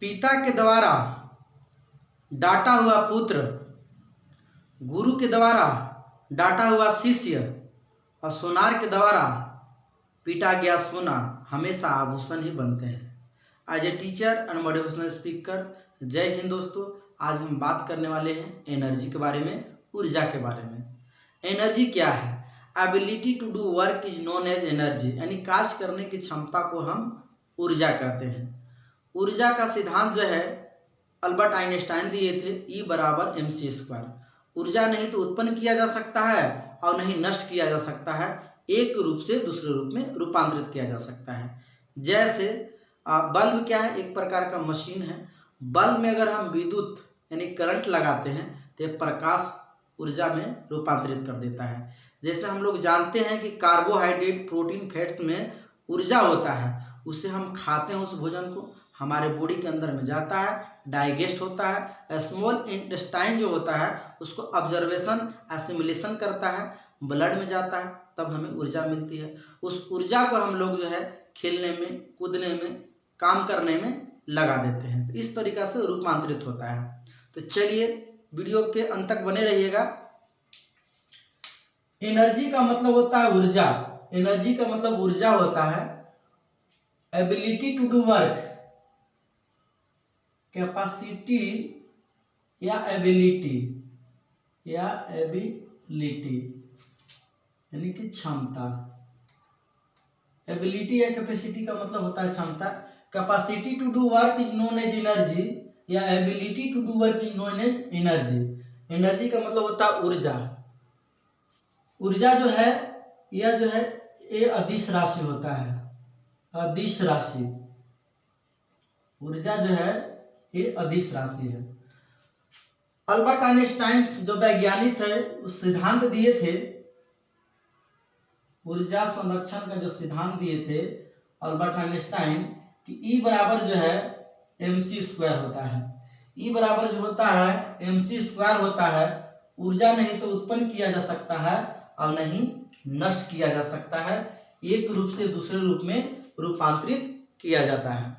पिता के द्वारा डांटा हुआ पुत्र, गुरु के द्वारा डांटा हुआ शिष्य और सोनार के द्वारा पीटा गया सोना हमेशा आभूषण ही बनते हैं। As a teacher and motivational speaker, जय हिंद दोस्तों। आज हम बात करने वाले हैं एनर्जी के बारे में, ऊर्जा के बारे में। एनर्जी क्या है? Ability to do work is known as energy, यानी कार्य करने की क्षमता को हम ऊर्जा कहते हैं। ऊर्जा का सिद्धांत जो है अल्बर्ट आइंस्टाइन दिए थे, E बराबर mc²। ऊर्जा नहीं तो उत्पन्न किया जा सकता है और नहीं नष्ट किया जा सकता है, एक रूप से दूसरे रूप में रूपांतरित किया जा सकता है। जैसे बल्ब क्या है? एक प्रकार का मशीन है। बल्ब में अगर हम विद्युत यानी करंट लगाते हैं तो यह प्रकाश ऊर्जा में रूपांतरित कर देता है। जैसे हम लोग जानते हैं कि कार्बोहाइड्रेट, प्रोटीन, फैट्स में ऊर्जा होता है, उसे हम खाते हैं, उस भोजन को हमारे बॉडी के अंदर में जाता है, डाइजेस्ट होता है। स्मॉल इंटेस्टाइन जो होता है उसको ऑब्जर्वेशन, एसिमिलेशन करता है, ब्लड में जाता है, तब हमें ऊर्जा मिलती है। उस ऊर्जा को हम लोग जो है खेलने में, कूदने में, काम करने में लगा देते हैं। तो इस तरीक़ा से रूपांतरित होता है। तो चलिए वीडियो के अंत तक बने रहिएगा। एनर्जी का मतलब होता है ऊर्जा। एनर्जी का मतलब ऊर्जा होता है। Ability to do work, capacity या एबिलिटी यानी कि क्षमता। एबिलिटी या कैपेसिटी का मतलब होता है क्षमता। Capacity to do work is known as energy या ability to do work is known as energy. Energy का मतलब होता है ऊर्जा। ऊर्जा जो है यह जो है ये अदिश राशि होता है। अदिश राशि, ऊर्जा जो है ये अदिश राशि है। अल्बर्ट आइंस्टाइन जो वैज्ञानिक है उस सिद्धांत दिए थे, ऊर्जा संरक्षण का जो सिद्धांत दिए थे अल्बर्ट आइंस्टाइन कि E बराबर जो है mc² होता है। E बराबर जो होता है mc² होता है। ऊर्जा नहीं तो उत्पन्न किया जा सकता है और नहीं नष्ट किया जा सकता है, एक रूप से दूसरे रूप में रूपांतरित किया जाता है।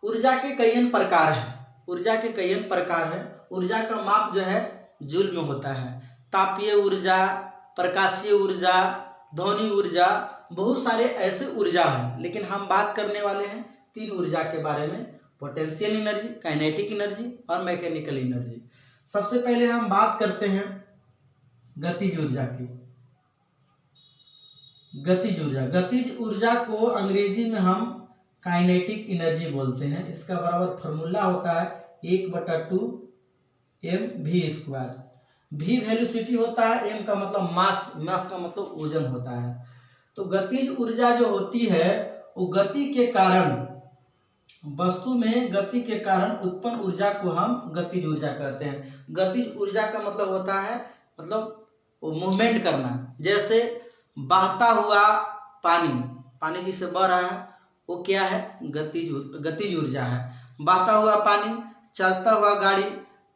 ऊर्जा के कई प्रकार हैं। ऊर्जा के कई प्रकार हैं। ऊर्जा का माप जो है जूल में होता है। तापीय ऊर्जा, प्रकाशीय ऊर्जा, ध्वनि ऊर्जा, बहुत सारे ऐसे ऊर्जा हैं, लेकिन हम बात करने वाले हैं तीन ऊर्जा के बारे में: पोटेंशियल एनर्जी, काइनेटिक एनर्जी और मैकेनिकल एनर्जी। सबसे पहले हम बात करते हैं गतिज ऊर्जा की। गतिज ऊर्जा, गतिज ऊर्जा को अंग्रेजी में हम काइनेटिक एनर्जी बोलते हैं। इसका बराबर फॉर्मूला होता है 1/2 mv²। v वेलोसिटी होता है, m का मतलब मास, मास का मतलब वजन होता है। तो गतिज ऊर्जा जो होती है वो गति के कारण, वस्तु में गति के कारण उत्पन्न ऊर्जा को हम गतिज ऊर्जा कहते हैं। गतिज ऊर्जा का मतलब होता है मतलब वो मूवमेंट करना। जैसे बहता हुआ पानी, पानी जिससे बह रहा है वो क्या है? गतिज ऊर्जा है। बहता हुआ पानी, चलता हुआ गाड़ी,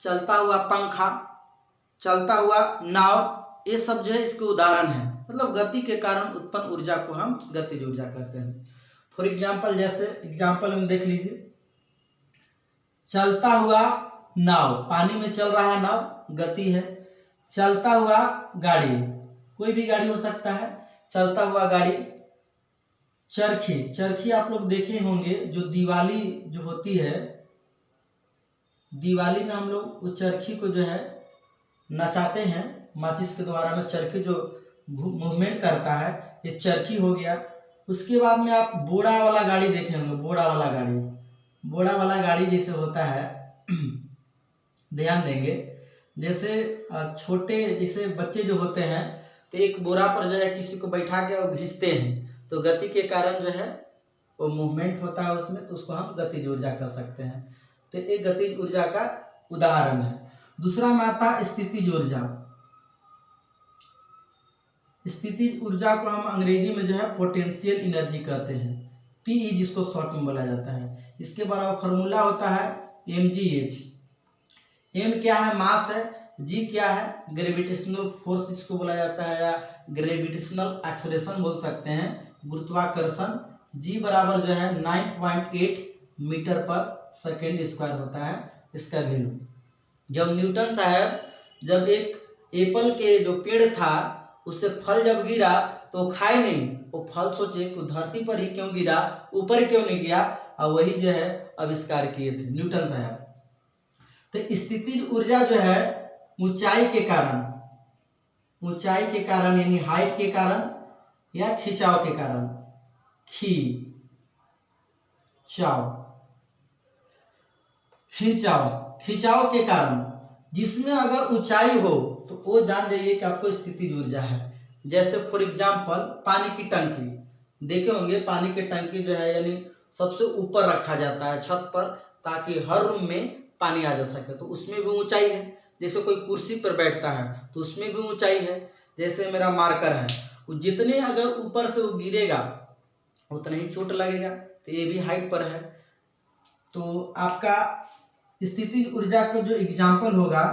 चलता हुआ पंखा, चलता हुआ नाव, ये सब जो है इसके उदाहरण है। मतलब गति के कारण उत्पन्न ऊर्जा को हम गतिज ऊर्जा कहते हैं। फॉर एग्जाम्पल, जैसे एग्जाम्पल में देख लीजिए, चलता हुआ नाव, पानी में चल रहा है नाव, गति है। चलता हुआ गाड़ी, कोई भी गाड़ी हो सकता है, चलता हुआ गाड़ी। चरखी, चरखी आप लोग देखे होंगे, जो दिवाली जो होती है, दिवाली में हम लोग उस चरखी को जो है नचाते हैं माचिस के द्वारा में। चरखी जो मूवमेंट करता है ये चरखी हो गया। उसके बाद में आप बोड़ा वाला गाड़ी देखे होंगे, बोड़ा वाला गाड़ी, बोड़ा वाला गाड़ी जैसे होता है ध्यान देंगे, जैसे छोटे जैसे बच्चे जो होते हैं तो एक बोरा पर जो है किसी को बैठा के और घिसते हैं, तो गति के कारण जो है वो मूवमेंट होता है उसमें, तो उसको हम गतिज ऊर्जा कर सकते हैं। तो एक गतिज ऊर्जा का उदाहरण है। दूसरा में आता है स्थितिज ऊर्जा। स्थितिज ऊर्जा को हम अंग्रेजी में जो है पोटेंशियल एनर्जी कहते हैं, PE जिसको शॉर्ट में बोला जाता है। इसके बराबर फॉर्मूला होता है mgh। m क्या है? मास है। g क्या है? ग्रेविटेशनल फोर्स इसको बोला जाता है, या ग्रेविटेशनल एक्सेलरेशन बोल सकते हैं, गुरुत्वाकर्षण। g बराबर जो है 9.8 मीटर पर सेकेंड स्क्वायर होता है इसका वैल्यू। जब न्यूटन साहब जब एक एप्पल के जो पेड़ था उससे फल जब गिरा तो खाए नहीं, वो फल सोचे कि धरती पर ही क्यों गिरा, ऊपर क्यों नहीं गया, और वही जो है आविष्कार किए थे न्यूटन साहब। तो स्थितिज ऊर्जा जो है ऊंचाई के कारण यानी हाइट के कारण या खिंचाव के कारण, खिंचाव के कारण, जिसमें अगर ऊंचाई हो तो वो जान जाइए कि आपको स्थितिज ऊर्जा है। जैसे फॉर एग्जांपल पानी की टंकी देखे होंगे, पानी की टंकी जो है यानी सबसे ऊपर रखा जाता है छत पर, ताकि हर रूम में पानी आ जा सके, तो उसमें भी ऊंचाई है। जैसे कोई कुर्सी पर बैठता है तो उसमें भी ऊंचाई है। जैसे मेरा मार्कर है, वो जितने अगर ऊपर से वो गिरेगा उतना ही चोट लगेगा, तो ये भी हाइट पर है। तो आपका स्थितिज ऊर्जा का जो एग्जाम्पल होगा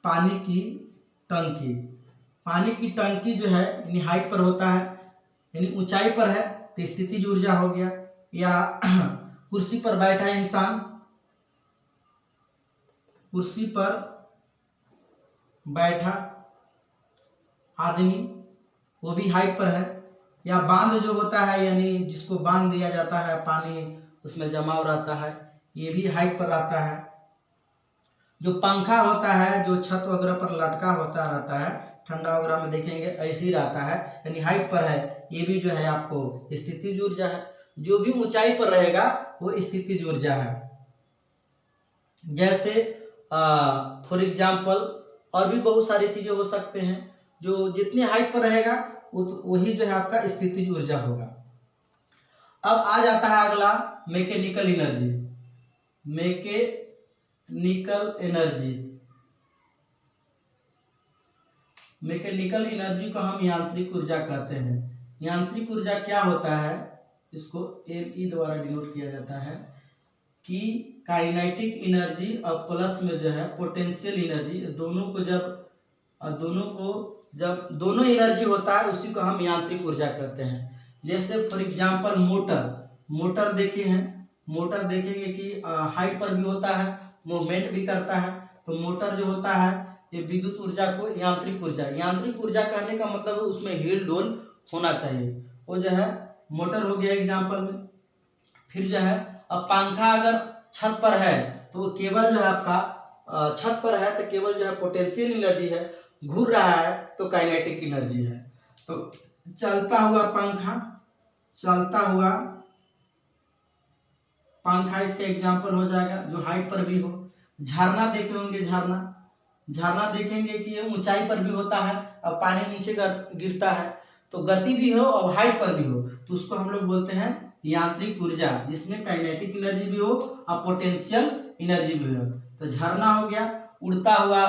पानी की टंकी जो है यानी हाइट पर होता है, यानी ऊंचाई पर है तो स्थितिज ऊर्जा हो गया। या कुर्सी पर बैठा इंसान, कुर्सी पर बैठा आदमी, वो भी हाइट पर है। या बांध जो होता है यानी जिसको बांध दिया जाता है, पानी उसमें जमाव रहता है, ये भी हाइट पर रहता है। जो पंखा होता है जो छत वगैरह पर लटका होता रहता है, ठंडा वगैरह में देखेंगे ऐसे ही रहता है, यानी हाइट पर है, ये भी जो है आपको स्थितिज ऊर्जा है। जो भी ऊंचाई पर रहेगा वो स्थितिज ऊर्जा है। जैसे फॉर एग्जांपल और भी बहुत सारी चीजें हो सकते हैं, जो जितनी हाइट पर रहेगा वही जो है आपका स्थितिज ऊर्जा होगा। अब आ जाता है अगला मैकेनिकल एनर्जी। मैकेनिकल एनर्जी को हम यांत्रिक ऊर्जा कहते हैं। यांत्रिक ऊर्जा क्या होता है, इसको ME द्वारा डिनोट किया जाता है कि काइनेटिक एनर्जी और प्लस में जो है पोटेंशियल एनर्जी, दोनों एनर्जी होता है उसी को हम यांत्रिक ऊर्जा कहते हैं। जैसे फॉर एग्जांपल मोटर देखे हैं, मोटर देखेंगे कि हाइट पर भी होता है, मूवमेंट भी करता है। तो मोटर जो होता है ये विद्युत ऊर्जा को यांत्रिक ऊर्जा कहने का मतलब है उसमें हिल डोल होना चाहिए, वो जो है मोटर हो गया एग्जांपल में। फिर जो है अब पंखा अगर छत पर है तो केवल जो है आपका छत पर है तो केवल जो है पोटेंशियल एनर्जी है, घूर रहा है तो काइनेटिक एनर्जी है। तो चलता हुआ पंखा इसका एग्जांपल हो जाएगा जो हाइट पर भी हो। झरना देखे होंगे, झरना देखेंगे कि ये ऊंचाई पर भी होता है, अब पानी नीचे गिरता है, तो गति भी हो और हाइट पर भी हो, तो उसको हम लोग बोलते हैं यांत्रिक ऊर्जा, जिसमें काइनेटिक एनर्जी भी हो और पोटेंशियल एनर्जी भी हो। तो झरना हो गया। उड़ता हुआ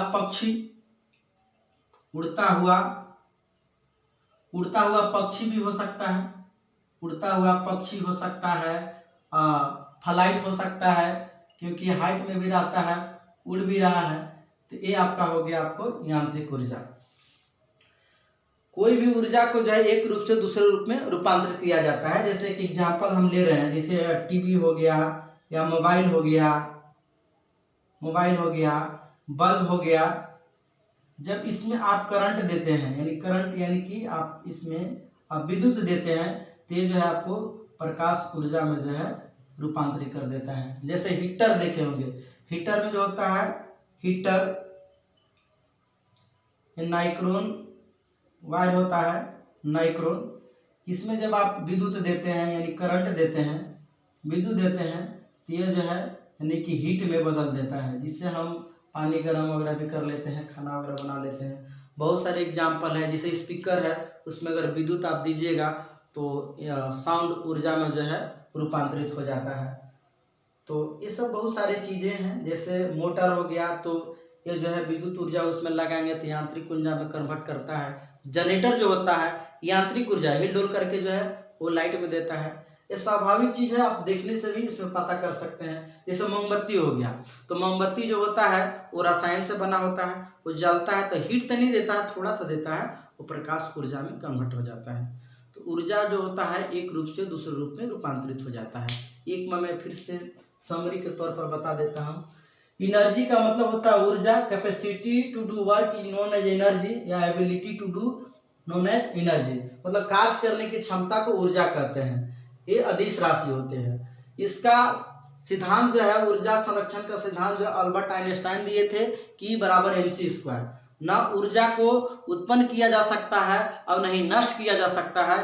पक्षी भी हो सकता है, फ्लाइट हो सकता है, क्योंकि हाइट में भी रहता है, उड़ भी रहा है, तो ये आपका हो गया आपको यांत्रिक ऊर्जा। कोई भी ऊर्जा को जो है एक रूप से दूसरे रूप में रूपांतरित किया जाता है। जैसे कि एग्जांपल हम ले रहे हैं, जैसे टीवी हो गया या मोबाइल हो गया, बल्ब हो गया। जब इसमें आप करंट देते हैं यानी कि आप इसमें आप विद्युत देते हैं, तो ये जो है आपको प्रकाश ऊर्जा में जो है रूपांतरित कर देता है। जैसे हीटर देखे होंगे, हीटर में जो होता है नाइक्रोन वायर होता है, नाइक्रोन। इसमें जब आप विद्युत देते हैं यानी करंट देते हैं, विद्युत देते हैं, तो ये जो है यानी कि हीट में बदल देता है, जिससे हम पानी गर्म वगैरह भी कर लेते हैं, खाना वगैरह बना लेते हैं। बहुत सारे एग्जाम्पल है, जैसे स्पीकर है, उसमें अगर विद्युत आप दीजिएगा तो साउंड ऊर्जा में जो है रूपांतरित हो जाता है। तो ये सब बहुत सारी चीज़ें हैं। जैसे मोटर हो गया तो ये जो है विद्युत ऊर्जा उसमें लगाएंगे तो यांत्रिक ऊर्जा में कन्वर्ट करता है। जनरेटर जो होता है यांत्रिक ऊर्जा हिल डोल करके जो है वो लाइट में देता है। ये स्वाभाविक चीज़ है, आप देखने से भी इसमें पता कर सकते हैं। जैसे मोमबत्ती हो गया, तो मोमबत्ती जो होता है वो रसायन से बना होता है, वो जलता है तो हीट तो नहीं देता है, थोड़ा सा देता है, वो प्रकाश ऊर्जा में कन्वर्ट हो जाता है। तो ऊर्जा जो होता है एक रूप से दूसरे रूप में रूपांतरित हो जाता है। एक में मैं फिर से समरी के तौर पर बता देता हूँ। एनर्जी का मतलब होता है ऊर्जा, capacity to do work is known as energy या ability to do known as energy, मतलब कार्य करने की क्षमता को ऊर्जा कहते हैं। ये अदिश राशि होते हैं। इसका सिद्धांत जो है, ऊर्जा संरक्षण का सिद्धांत जो अल्बर्ट आइंस्टाइन दिए थे, कि बराबर mc²। न ऊर्जा को उत्पन्न किया जा सकता है और नहीं नष्ट किया जा सकता है,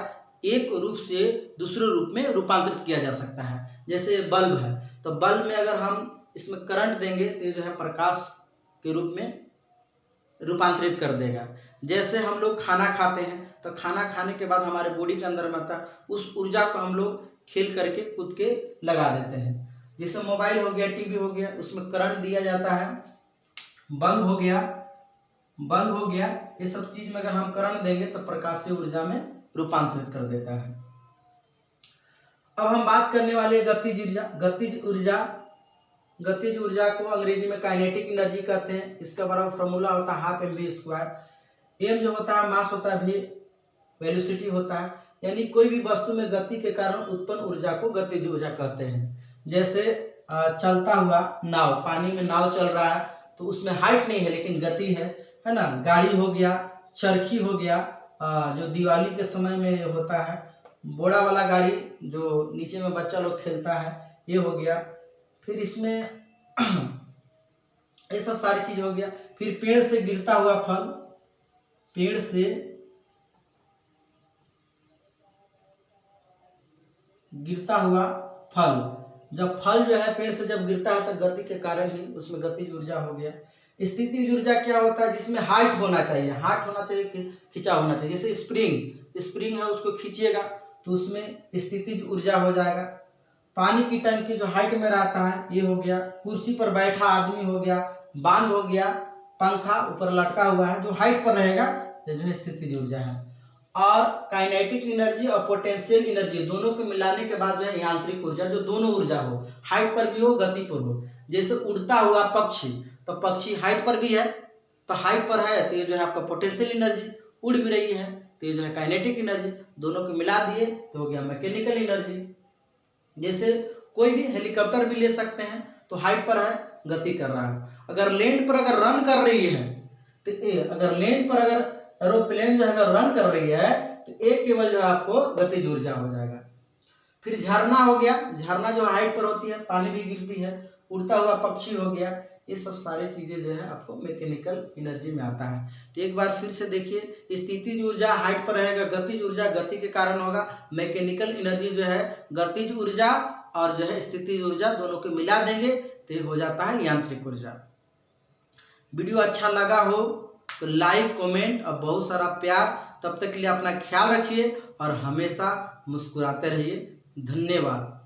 एक रूप से दूसरे रूप में रूपांतरित किया जा सकता है। जैसे बल्ब है, तो बल्ब में अगर हम इसमें करंट देंगे तो जो है प्रकाश के रूप में रूपांतरित कर देगा। जैसे हम लोग खाना खाते हैं, तो खाना खाने के बाद हमारे बॉडी के अंदर में आता है, उस ऊर्जा को हम लोग खेल करके कूद के लगा देते हैं। जैसे मोबाइल हो गया, टीवी हो गया, उसमें करंट दिया जाता है। बल्ब हो गया, ये सब चीज में अगर हम करंट देंगे तो प्रकाशीय ऊर्जा में रूपांतरित कर देता है। अब हम बात करने वाले गतिज ऊर्जा को अंग्रेजी में काइनेटिक एनर्जी कहते हैं। इसका बराबर फॉर्मूला होता है हाफ mv²। एम जो होता है मास होता है, भी वेलोसिटी होता है, यानी कोई भी वस्तु में गति के कारण उत्पन्न ऊर्जा को गतिज ऊर्जा कहते हैं। जैसे चलता हुआ नाव, पानी में नाव चल रहा है तो उसमें हाइट नहीं है लेकिन गति है ना। गाड़ी हो गया, चरखी हो गया, जो दिवाली के समय में होता है, बोड़ा वाला गाड़ी जो नीचे में बच्चा लोग खेलता है, ये हो गया। फिर इसमें ये सब सारी चीज हो गया। फिर पेड़ से गिरता हुआ फल, पेड़ से गिरता हुआ फल, जब फल जो है पेड़ से जब गिरता है तो गति के कारण ही उसमें गतिज ऊर्जा हो गया। स्थितिज ऊर्जा क्या होता है, जिसमें हाइट होना चाहिए, खिंचा होना चाहिए। जैसे स्प्रिंग है, उसको खींचिएगा तो उसमें स्थितिज ऊर्जा हो जाएगा। पानी की टंकी जो हाइट में रहता है, ये हो गया। कुर्सी पर बैठा आदमी हो गया, बांध हो गया, पंखा ऊपर लटका हुआ है, जो हाइट पर रहेगा ये जो है स्थितिज ऊर्जा है। और काइनेटिक एनर्जी और पोटेंशियल एनर्जी दोनों को मिलाने के बाद जो है यांत्रिक ऊर्जा, जो दोनों ऊर्जा हो, हाइट पर भी हो, गति पर हो। जैसे उड़ता हुआ पक्षी, तो पक्षी हाइट पर भी है, तो हाइट पर है तो ये जो है आपका पोटेंशियल एनर्जी, उड़ भी रही है तो ये जो है काइनेटिक एनर्जी। दोनों को मिला दिए तो हो गया मैकेनिकल एनर्जी। जैसे कोई भी हेलीकॉप्टर भी ले सकते हैं, तो हाइट पर है, गति कर रहा है। अगर लैंड पर अगर रन कर रही है, तो अगर लैंड पर अगर एरोप्लेन जो है अगर रन कर रही है तो एक केवल जो है आपको गतिज ऊर्जा हो जाएगा। फिर झरना हो गया, झरना जो हाइट पर होती है, पानी भी गिरती है। उड़ता हुआ पक्षी हो गया, ये सब सारी चीजें जो है आपको मैकेनिकल एनर्जी में आता है। तो एक बार फिर से देखिए, स्थितिज ऊर्जा हाइट पर रहेगा, गतिज ऊर्जा गति के कारण होगा, मैकेनिकल एनर्जी जो है गतिज ऊर्जा और जो है स्थितिज ऊर्जा दोनों को मिला देंगे तो ये हो जाता है यांत्रिक ऊर्जा। वीडियो अच्छा लगा हो तो लाइक, कमेंट और बहुत सारा प्यार। तब तक के लिए अपना ख्याल रखिए और हमेशा मुस्कुराते रहिए। धन्यवाद।